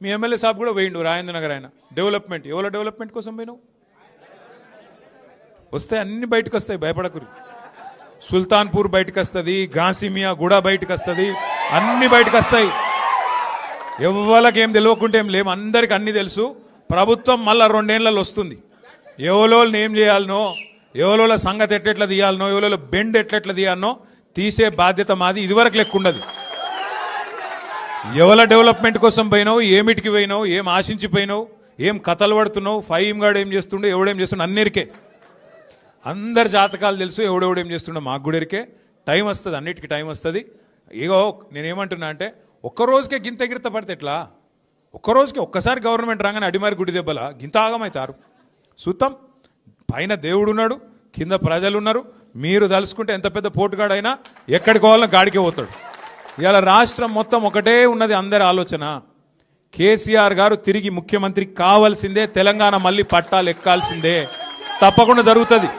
మీ MLA సాబ్ కూడా పోయిండు రాజేంద్ర నగర్ ఆయన డెవలప్మెంట్ ఎవరో డెవలప్మెంట్ కోసం పోయినావు వస్తాయి అన్ని బయటకు వస్తాయి భయపడకురి సుల్తాన్పూర్ బయటకు వస్తుంది గాసిమియా కూడా బయటకు వస్తుంది అన్ని బయటకు వస్తాయి ఎవరికి ఏం తెలియకుంటే ఏం లేము అందరికి అన్ని తెలుసు ప్రభుత్వం మళ్ళా 2 ఏళ్లలో వస్తుంది ఎవరోళ్ళని ఏం చేయాలనో ఎవరోళ్ళ సంగతి ఎట్లెట్లా తీయాలనో ఎవరోళ్ళ బెండ్ ఎట్లెట్లా తీయాలనో తీసే బాధ్యత మాది ఇదివరకు లెక్క ఉండదు ఎవల డెవలప్మెంట్ కోసం పోయినావు ఏమిటికి పోయినావు ఏం ఆశించిపోయినావు ఏం కథలు పడుతున్నావు ఫైమ్ గాడు ఏం చేస్తుండో ఎవడేం చేస్తుండో అన్నిరికే అందరి జాతకాలు తెలుసు ఎవడెవడేం చేస్తుండో మాకు కూడా ఎరికే టైం వస్తుంది అన్నిటికీ టైం వస్తుంది ఇగో నేనేమంటున్నా అంటే ఒక్కరోజుకే గింత గిరిత పడితే ఎట్లా ఒక్కరోజుకి ఒక్కసారి గవర్నమెంట్ రాగానే అడిమారి గుడి దెబ్బల గింత ఆగమవుతారు సుత్తం పైన దేవుడు ఉన్నాడు కింద ప్రజలు ఉన్నారు మీరు తలుసుకుంటే ఎంత పెద్ద పోటుగాడైనా ఎక్కడికి పోవాలన్నా గాడికే పోతాడు ఇవాళ రాష్ట్రం మొత్తం ఒకటే ఉన్నది అందరి ఆలోచన కేసీఆర్ గారు తిరిగి ముఖ్యమంత్రి కావాల్సిందే తెలంగాణ మళ్ళీ పట్టాలు ఎక్కాల్సిందే తప్పకుండా జరుగుతుంది